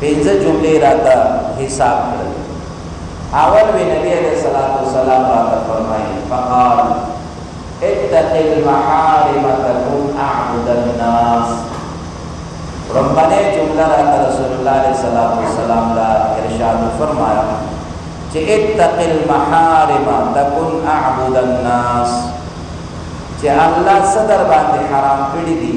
پنځه جملې راته حساب کړل. اول وی نبی علیہ الصلوۃ والسلام راته فرمایي فقال اتق المحارم تكن اعبد الناس. ربانه جمله راته رسول الله علیہ الصلوۃ والسلام دا ارشاد فرمایا چې اتق المحارم تكن اعبد الناس، چې الله صدر باندې حرام کړی دي،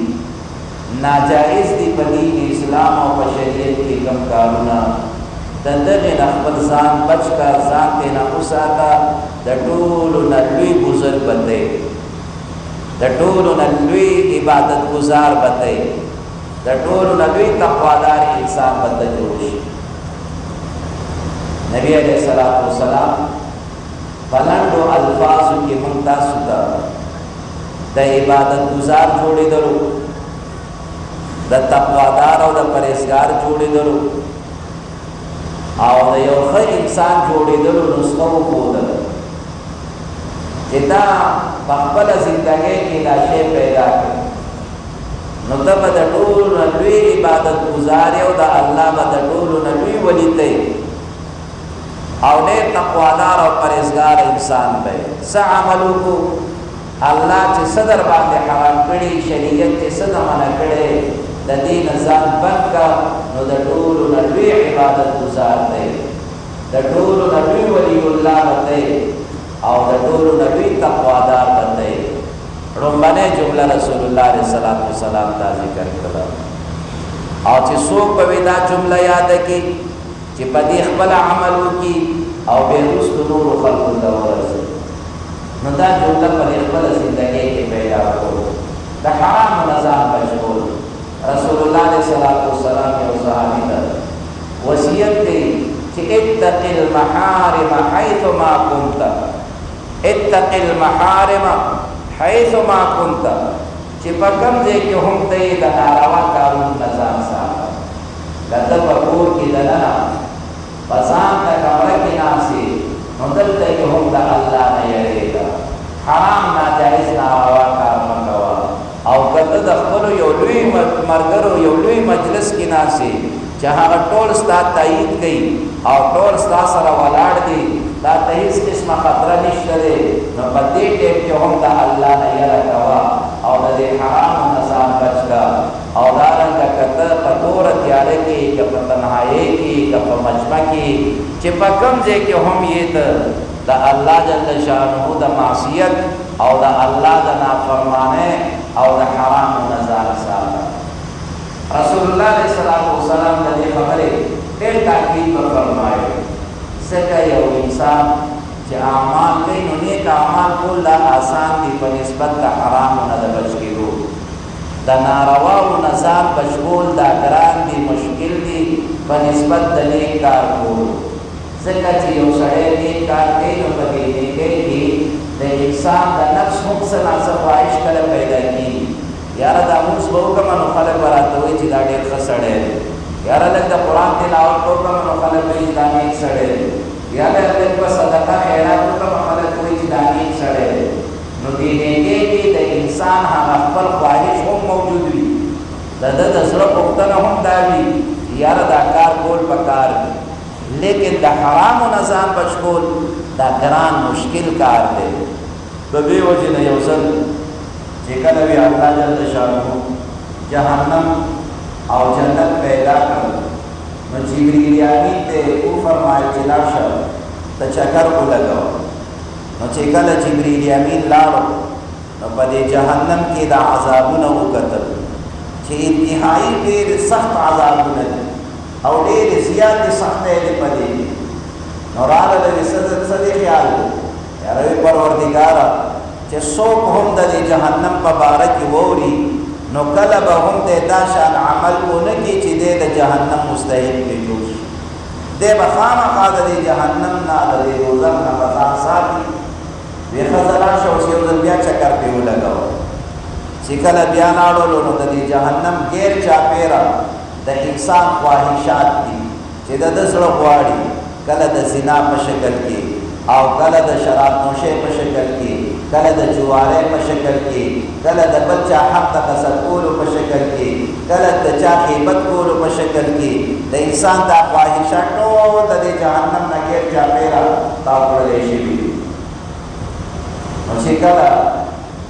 ناجائز دي په دین اسلام او په شریعت کې کوم کارونه، د دغه نه خپل ځان بچ کا، ځان ته نه وساته، د ټولو نه لوی بزرګ بندې، د ټولو نه لوی عبادت گزار بندې، د ټولو نه لوی تقوادار انسان بنده جوړ شي. نبی علیہ الصلوۃ والسلام بلندو الفاظو کې موږ تاسو ته د عبادت گزار جوړېدلو، د تقوادار او د پرهیزګار جوړېدلو او د یو ښه انسان جوړېدلو نسخه وښودله چې دا په خپله زندګۍ کې دا شی پیدا کړي، نو ته به د ټولو نه لوی عبادت گزار یې او د الله به د ټولو نه لوی ولي ته او ډېر تقوادار او پرهیزګار انسان به څه عمل وکړو. الله چې صدر باندې حرام کړي، شریعت چې څه نه منع کړی، د دې نه ځان بند کا، نو د ټولو نه لوی عبادت گزار دی، د ټولو نه لوی ولی الله دی او د ټولو نه لوی تقوادار دی. لومړنۍ جمله رسول الله علیه الصلوۃ والسلام دا ذکر کړه، او چې څوک به دا جمله یاد کړي چې په دې خپل عمل وکړي او بیا وروسته نورو خلکو ته ورسوي، نو دا جمله په خپل زندګۍ کې پیدا کړو. د حرام نه ځان بچول. رسول الله علیه الصلوۃ والسلام یو صحابي ته وصیت کوي چې اتق المحارم حيث ما كنت، اتق المحارم حيث ما كنت، چې په کوم ځای کې هم ته د ناروا کارونو نه ځان ساته. لکه په کور کې دننه په ځان ته کمره کې ناستې، نو دلته کې هم د الله نه یېرېږه، حرام ناجایز ناروا کار مه کوه. او کته د خپلو یو لوی ملګرو یو لوی مجلس کې ناستې چې هغه ټول ستا تایید کوي او ټول ستا سره ولاړ دي، دا ته هېڅ قسمه خطره نشته دی، نو په دې ټیم کې هم د الله نه یېره کوه او د دې حرامو نه ځان بچ کړه. او دارنګه که ته په توره تیاره کې، که په تنهایۍ کې، که په مجمع کې، چې په کوم ځای کې هم یې ته د الله جل شانه د معصیت او د الله د نافرمانۍ او د حرامو نه ځان ساته. رسول الله علیه الصلوۃ والسلام د دې خبرې ډېر تاکید فرمایي، ځکه یو انسان چې اعمال کوي، نو نیک اعمال کول دا آسان دي په نسبت د حرامو نه د بچ کېدو. د نارواو نه ځان بچ کول دا ګران دي، مشکل دي په نسبت د نیک کار کولو. ځکه چې یو سړی نیک کار کوي، نو په دې نیکۍ کې د انسان د نفس هم څه ناڅه خواهش کله پیدا کېږي، یاره دا مونځ به وکړمه نو خلک به راته وایي چې دا ډېر ښه سړی دی، یاره لږ د قرآن تلاوت وکړمه نو خلک وایي چې دا نیک سړی دی، یاره لږ به صدقه خیرات وکړمه خلک وایي چې دا نیک سړی دی. نو دې نیکۍ کې د انسان هغه خپل خواهش هم موجود وي، د ده د زړه غوښتنه هم دا وي چې یاره دا کار کول پکار دی، لیکن د حرامو نه ځان بچ کول دا ګران مشکل کار دی. په دې وجې نه یو ځل چې کله وي الله جل شانه جهنم او جنت پیدا کړل، نو جبریل امین ته وفرمایل چې لاړ شه ته چکر ولګوه. نو چې کله جبریل امین لاړو، نو په دې جهنم کې دا عذابونه وکتل چې انتهایی ډېر سخت عذابونه دي او ډېرې زیاتې سختۍ دي په دې کې. نو راغله د څه دې خیال دی؟ یاره پروردګاره چې څوک هم د دې جهنم په باره کې واوري، نو کله به هم دی دا شان عمل ونه کړي چې دی د جهنم مستحق پرې جوړ شي، دی به خامخا د دې جهنم نه د دې دوزخ نه به ځان ساتي. وی ښځه راشه اوس یو ځل بیا چکر پرې ولګوه. چې کله بیا لاړلو، نو د دې جهنم غیر چاپېره د انسان خواهشات دي چې د ده زړه غواړي، کله د زنا په شکل کې او کله د شراب نوشۍ په شکل کې کله د جواره په شکل کې، کله د بل چا حق ته قصد کولو په شکل کې، کله د چا غیبت کولو په شکل کې، د انسان دا خواهشات ټول د دې جهنم نه غیر چاپېره تاو کړلی شوي دي. نو چې کله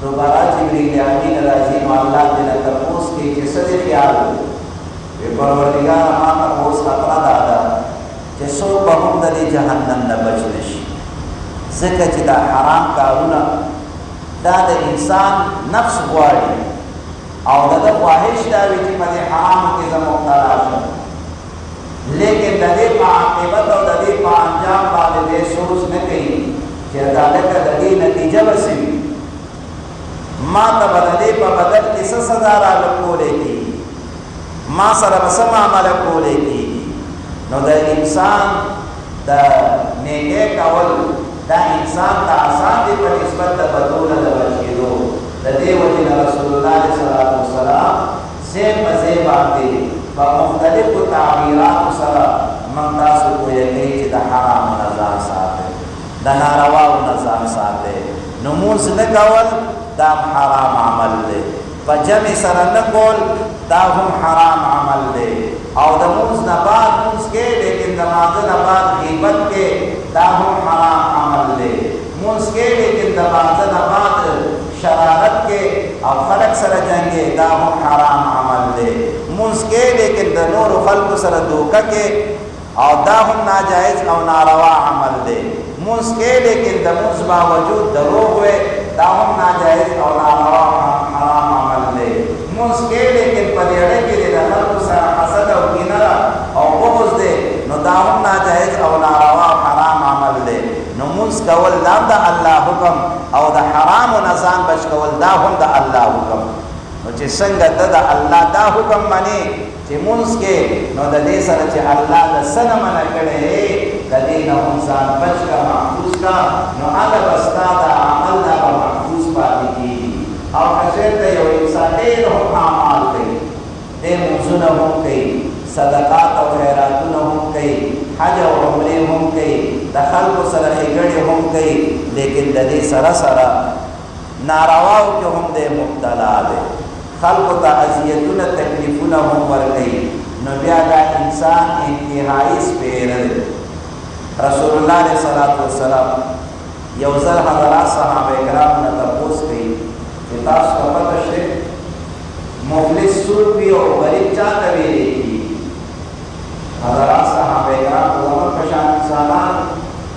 دوباره جبریل امین راځي نو الله ترې تپوس کوي چې څه دې خیال دی؟ پروردګاره ما ته اوس خطره دا ده چې څوک به هم د دې جهنم نه بچ نه شي، ځکه چې دا حرام کارونه دا د انسان نفس غواړي او د ده خواهش دا وي چې په دې حرامو کې زه مبتلا شم، لیکن د دې په عاقبت او د دې په انجام باندې دې سوچ نه کوي چې دا لکه د دې نتیجه به څه وي، ما ته به د دې په بدل کې څه سزا راکولی کېږي، ما سره به څه معامله کولی کېږي. نو د انسان د نیکۍ کول دا انسان ته آسان دی په نسبت د بدو نه د بچ کېدو. د دې وجې نه رسول الله علیه الصلاة والسلام ځای په ځای باندې په مختلفو تعبیراتو سره موږ تاسو پوهه کوي چې د حرامو نه ځان ساتئ، د نارواو نه ځان ساتئ. نو مونځ نه کول دا حرام عمل دی، په جمع سره نه کول دا هم حرام عمل دی، او د مونځ نه بعد مونځ کې لیکن د مانځه نه بعد غیبت کې دا هم حرام عمل دی، مونځ کې لیکن د مانځه نه بعد شرارت کې او خلق سره جنګې دا هم حرام عمل دی، مونځ کې لیکن د نورو خلقو سره دوکه کې او دا هم ناجائز او ناروا عمل دی، مونځ کې لیکن د مونځ باوجود دروغ وی دا هم ناجائز او ناروا حرام عمل دی، مونځ کې لیکن په دې اړه کې د خلقو سره حسد او کینه او بغض دی نو دا هم ناجائز او ناروا حرام عمل دی. نو مونځ کول دا د الله حکم او د حرامو نه ځان بچ کول دا هم د الله حکم. نو چې څنګه ته د الله دا حکم منې چې مونځ کې نو د دې سره چې الله د څه نه منع کړی د دې نه هم ځان بچ کا محفوظ کا، نو هغه به ستا د عمل نه به محفوظ پاتې کېږي. او که چېرته یو انسان ډېر هم اعمال کوي، ډېر مونځونه هم کوي، صدقات او خیراتونه هم کوي، حج او عمرې هم کوي، د خلکو سره ښېګڼې هم کوي، لیکن د دې سره سره نارواو کې هم دی مبتلا دی، خلکو ته اذیتونه تکلیفونه هم ورکوي، نو بیا دا انسان انتهایی سپېره دی. رسول الله علیه صلات وسلام یو ځل حضرات صحابه کرام نه تپوس کوي چې تاسو ته پته شته مفلس څوک وي او غریب چاته ویلی کېږي؟ حضرات صحابه کرام زموږ په شان انسانان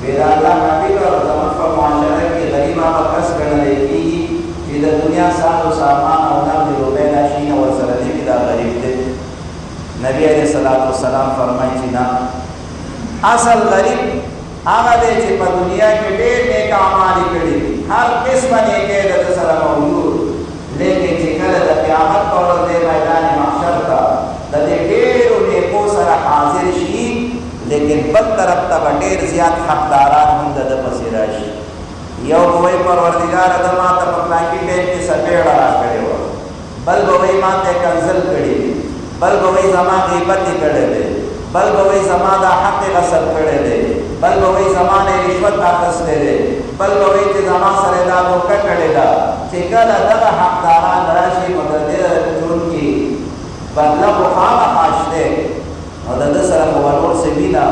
وی د الله حبیب او زموږ په معاشره کې غریب هغه کس ګڼلی کېږي چې د دنیا سازو سامان او نقد روپۍ راشي نه ورسره نه وي، دا غریب دی. نبی علیه الصلاة والسلام فرمایي چې نه، اصل غریب هغه دی چې په دنیا کې ډېر نیک اعمال کړي، هر قسمه نیکۍ د ده سره موجود، لیکن چې کله د قیامت په ورځ دی میدان محشر ته د دې ډېرو نیکو سره حاضر شي، لیکن بل طرف ته به ډېر زیات حقداران هم د ده پسې راشي. یو به وایي پروردګاره ده ما ته په فلانکي ټایم کې څپېړه راکړې وه، بل به وایي ما ته یې کنځل کړي دي، بل به وایي زما غیبت یې کړی دی، بل به وایي زما دا حق یې غصب کړی دی، بل به وایي زما نه یې رشوت اخیستی دی، بل به وایي چې زما سره دا دوکه کړې ده. چې کله دغه حقداران راشي نو د دې ژوند کې بدله خو خامخا شته، نو د ده سره خو به نور څه وي نه،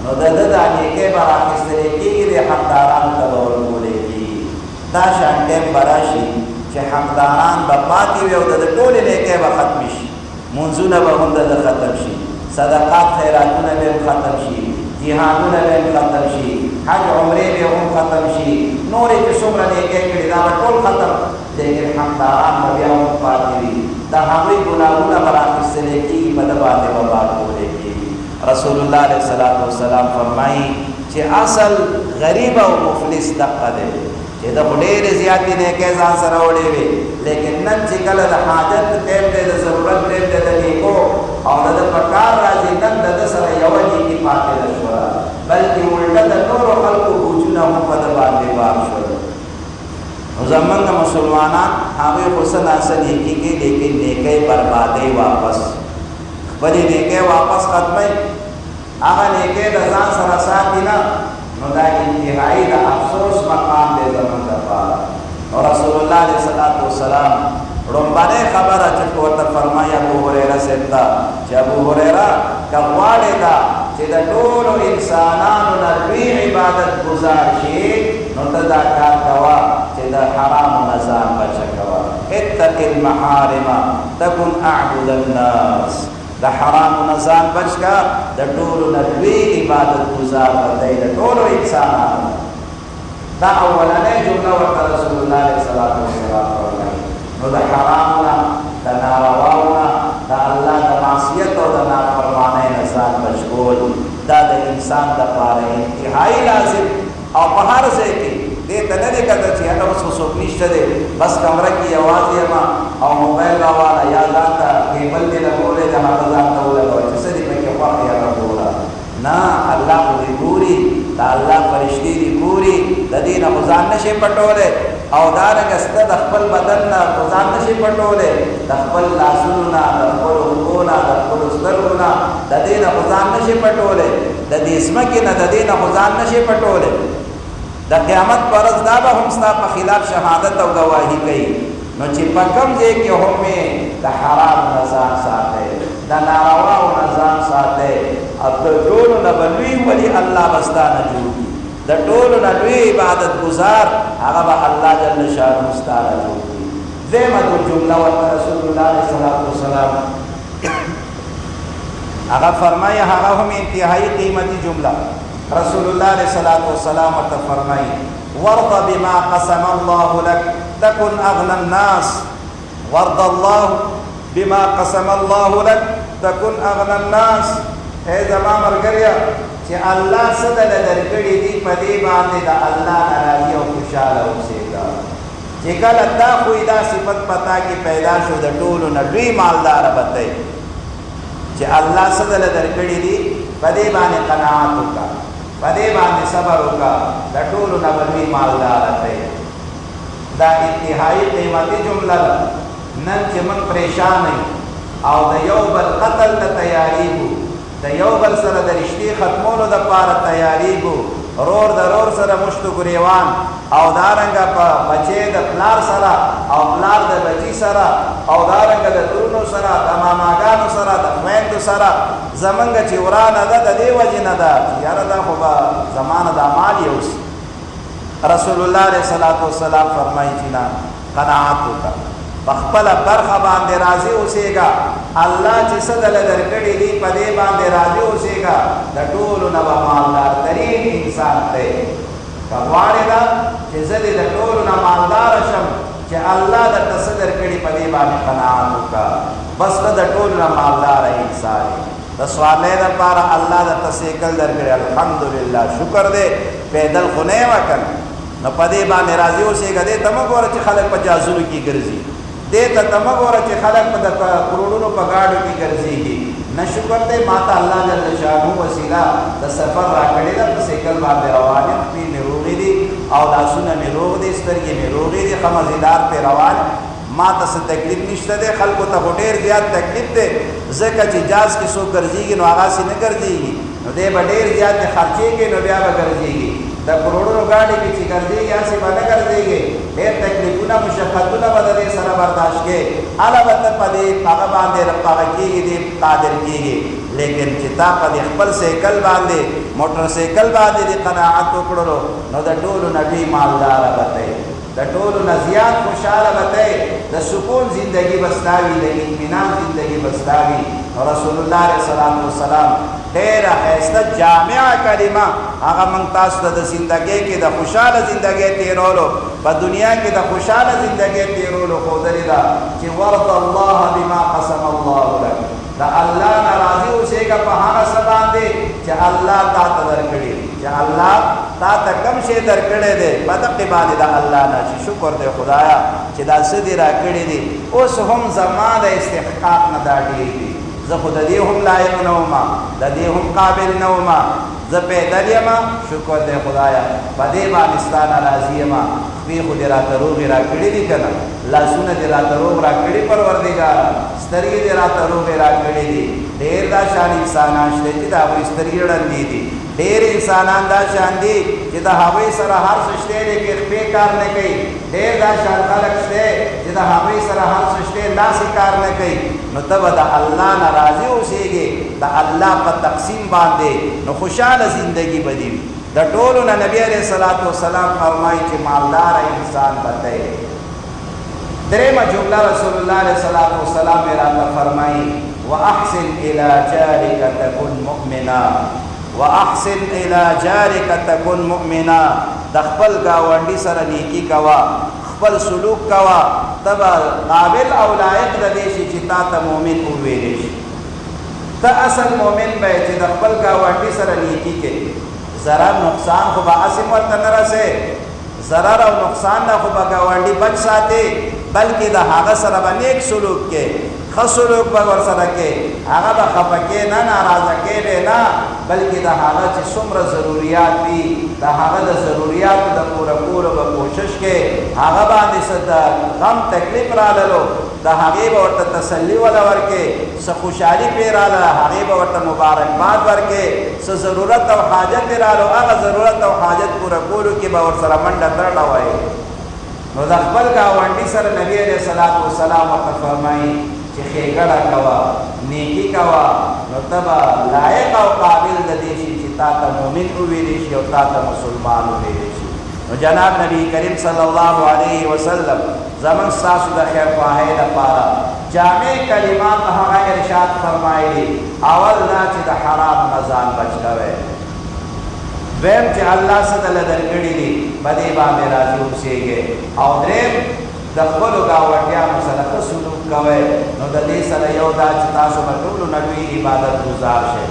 نو د ده دا نیکۍ به راخیستلی کېږي، د حقدارانو ته به ورکولی کېږي. دا شان ټایم به راشي چې حقداران به پاتې وي او د ده ټولې نیکۍ به ختمې شي، مونځونه به هم د ده ختم شي، صدقات خیراتونه به هم ختم شي، جهادونه به هم ختم شي، حج عمرې به هم ختم شي، نورې چې څومره نیکۍ کړي دا به ټول ختم، لیکن حقداران به بیا هم پاتې وي، د هغوی ګناهونه به راخیستلی کېږي، په ده باندې به بار کولی کېږي. رسول الله علیه الصلاة والسلام فرمایي چې اصل غریب او مفلس دقه دی چې د خو ډېرې زیاتې نیکۍ ځان سره وړې وي، لیکن نن چې کله د حاجت ټایم دی، د ضرورت ټایم دی د نیکو او د ده په کار راځي، نن د ده سره یوه نیکي پاتې نه شوله، بلکې الټه د نورو خلکو بوجونه هم په ده باندې بار شول. نو زمونږ مسلمانان هغوی خو څه ناڅه نیکي کوي، لیکن نیکۍ بربادۍ واپس خپلې نیکۍ واپس ختموي، هغه نیکۍ د ځان سره ساتي نه، نو دا انتهایی د افسوس مقام دی زمونږ دپاره. رسول الله علیه الصلاۃ والسلام رمبانه خبره چې ورته فرمایي ابو هريره سیدا چې ابو هريره کواړه دا چې د ټول انسانانو د عبادت گزار شي نو دا کار کوا چې د حرام نظام بچ کوا اتق المحارم تكن اعبد الناس د حرام نظام بچ کا د ټول عبادت گزار دی د ټول انسانانو دا اولنې جمله ورته رسول الله صلی الله علیه وسلم فرمایي نو د حرامنا د نارواونا د الله د معصیت او د نافرمانی نه ځان بچ کول دا د انسان لپاره انتهایی لازم او په هر ځای کې دې ته نه دی کته چې هغه اوس څوک نشته دی بس کمره کې یوازې یم او موبایل راواله یا ځان ته کیبل دې لګولې د هغه ځان ته ولګوئ چې څه دې پکې خوښ یې هغه ګوره نه الله خو دې ګوري دا الله فرشتي دې ګوري د دې نه خو ځان نشي پټولی او دارنګه سته د خپل بدن نه خو ځان نشي پټولی د خپل لاسونو نه د خپلو اوږو نه د خپلو سترګو نه د دې نه خو ځان نشي پټولی د دې ځمکې نه د دې نه خو ځان نشي پټولی د قیامت پر ورځ دا به هم ستا په خلاف شهادت او ګواهي کوي نو چې په کوم ځای کې هم د حرام نه ځان ساتئ د نارواو نه ځان ساتئ او د ټولو نه به لوی ولي الله به ستا نه جوړ کړي د ټولو نه لوی عبادت گزار هغه به الله جل شانه ستا نه جوړ کړي دویمه جمله ورته رسول الله علیه الصلاۃ والسلام هغه فرمایي هغه هم انتهایی قیمتي جمله رسول الله علیه الصلاۃ والسلام ورته فرمایي وارض بما قسم الله لك تكن اغنى الناس وارض الله بما قسم الله لك تكن اغنى الناس اے زما مرګریا چې الله ستل درکړي دي په دې باندې د الله ناراضي او خوشاله اوسېږه چې کله دا خو دا صفت پتا کې پیدا شو د ټولو نه لوی مالدار بته چې الله ستل درکړي دي په دې باندې قناعت وکړه په دې باندې صبر وکړه د ټولو نه لوی مالدار دی دا انتهایی قیمتي جمله نن چې موږ پریشان او د یو بل قتل ته تیاری وو د یو بل سره د رشتې ختمولو دپاره تیاری وو رور د رور سره مشتو ګریوان او دارنګه په بچې د پلار سره او پلار د بچی سره او دارنګه د ترونو سره د ماماګانو سره د خویندو سره زمونږ چې ورانه ده د دې وجې نه ده چې یاره دا خو به زمانه د اعمال یې اوس رسول الله علیه الصلاۃ والسلام فرمایي چې نه قناعت وکړه په خپله برخه باندې راضي اوسېږه الله چې څه دله درکړي دي په دې باندې راضي اوسېږه د ټولو نه به مالدار ترین انسان دی که غواړې ده چې زه دې د ټولو نه مالداره شم چې الله درته څه درکړي په دې باندې قناعت وکړه بس ته د ټولو نه مالداره انسان یې د سوالۍ دپاره الله درته سیکل درکړي الحمدلله شکر دی پیدل خو نه یې وکړ نو په دې باندې راضي اوسېږه دې ته مه ګوره چې خلک په جازونو کې ګرځي دې ته مه ګوره چې خلک په د کروڑونو په ګاډو کې ګرځېږي نه شکر دی ما ته الله جل شانو وسیله د سفر راکړې ده په سیکل باندې روان یم پښې مې روغې دي او لاسونه مې روغ دي سترګې مې روغې دي ښه مزېدار پرې روان ما ته څه تکلیف نشته دی خلکو ته خو ډېر زیات تکلیف دی ځکه چې جاز کې څوک ګرځېږي نو هغسې نه ګرځېږي نو دی به ډېر زیاتې خرچې کوي نو بیا به ګرځېږي د کروڑونو ګاډي کې چې ګرځېږي هسې به نه ګرځېږي ډېر تکلیفونه مشقتونه به د دې سره برداشت کوې هله به ته په دې هغه باندې هغه کېږي دې قادر کېږي لیکن چې تا په دې خپل سیکل باندې موټر سیکل باندې دې قناعت وکړلو نو د ټولو نه ډېر مالداره به ته د ټولو نه زیات خوشحاله به ته د سکون زندگی به ستا وي د اطمینان زندگی به ستا وي رسول الله علیه الصلاۃ والسلام ډېره ښایسته جامعه کلمه هغه موږ تاسو ته د زندګۍ کې د خوشحاله زندګۍ تېرولو په دنیا کې د خوشحاله زندګۍ تېرولو ښودلې ده چې ورض الله بما قسم الله لك د الله نه راضي اوسېږه په هغه څه باندې چې الله تا ته درکړي چې الله تا ته کوم شی درکړی دی په دقې باندې د الله نه چې شکر دی خدایه چې دا څه دې راکړي دي اوس هم زما د استحقاق نه دا ډېر دي زه خو د دې هم لایق نه وم د دې هم قابل نه وم زه پیدل یم شکر دی خدایه په دې باندې ستا نه راضي یم خپې خو دې راته روغې راکړې دي که نه لاسونه دې راته روغ راکړي پروردګاره سترګې دې راته روغې راکړې دي ډېر دا شان انسانان شته چې د هغوی سترګې ړندې دي ډېر انسانان دا شان دي چې د هغوی سره هر څه شته لیکن خپې کار نه کوي ډېر دا شان خلک شته چې د هغوی سره هر څه شته لاسې کار نه کوي نو ته به د الله نه راضي اوسېږې د الله په تقسیم باندې نو خوشحاله زندګي به دې وي د ټولو نه نبی علیه الصلاة والسلام فرمایي چې مالدار انسان به دی درېیمه جمله رسول الله علیه الصلاة والسلام یې راته فرمایي واحسن الى جارك تكن مؤمنا واحسن الى جارك تكن مؤمنا د خپل ګاونډي سره نیکي کوه خپل سلوک کوه ته به قابل او لایق د دې شي چې تا ته مؤمن وویلی شي ته اصل مؤمن به یې چې د خپل ګاونډي سره نیکي کوي ضرر نقصان خو به هسې ورته نه رسې ضرر او نقصان نه خو به ګاونډي بچ ساتې بلکې د هغه سره به نیک سلوک کې ښه سلوک به ورسره کې هغه به خفه کې نه ناراضه کېږې نه بلکې د هغه چې څومره ضروریات دي د هغه د ضروریاتو د پوره کولو به کوشش کې هغه باندې څه د غم تکلیف راللو د هغې به ورته تسلي وله ورکې څه خوشحالي پرې راله هغې به ورته مبارکباد ورکې څه ضرورت او حاجت یې رالو هغه ضرورت او حاجت پوره کولو کې به ورسره منډه ترډه وایي نو د خپل ګاونډي سره نبي علیه الصلاة والسلام ورته فرمایي چې ښېګړه کوه نیکي کوه نو ته به لایق او قابل د دې شي چې تا ته مؤمن وویلی شي او تا ته مسلمان وویلی شي نو جناب نبی کریم صلی الله علیه وسلم زموږ ستاسو د خیرخواهۍ لپاره جامع کلمات هغه ارشاد فرمایلي اول دا چې د حرام نه ځان بچ کوئ دویم چې الله څه دله درکړي دي په دې باندې راضي اوسېږئ او دریم د خپلو ګاونډیانو سره ښه سلوک کوئ نو د دې سره یو دا چې تاسو به ټولو نه لوی عبادت ګزار شئ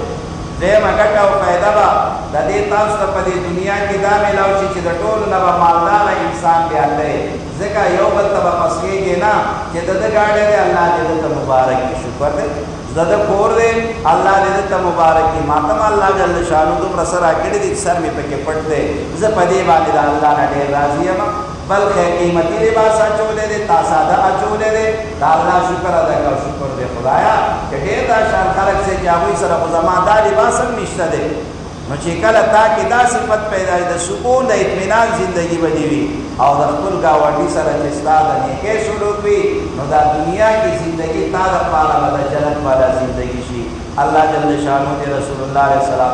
درېیمه ګټه او فایده به د دې تاسو ته په دې دنیا کې دا میلاو شي چې د ټولو نه به مالداره انسان بیا دی ځکه یو بل ته به پس کېږي نه چې د ده ګاډی دی الله دې ده ته مبارک کړي شکر دی د ده کور دی الله دې ده ته مبارک کړي ما ته م الله جل شانو دومره څه راکړي دي چې سر مې پکې پټ دی زه په دې باندې د الله نه ډېر راضي یم بل خیر قیمتي لباس اچولی دی تا ساده اچولی دی د الله شکر ادا کوه شکر دی خدایا چې ډېر دا شان خلک چې هغوی سره خو زما دا لباس هم نشته دی نو چې کله تا کې دا صفت پیدا د سکون د اطمینان زندگی به دې وي او د خپل ګاونډي سره چې ستا د نیکۍ سلوک وي نو دا دنیا کې زندگی تا دپاره به د جنت والا زندگی شي الله جل شانو دې رسول الله علیه السلام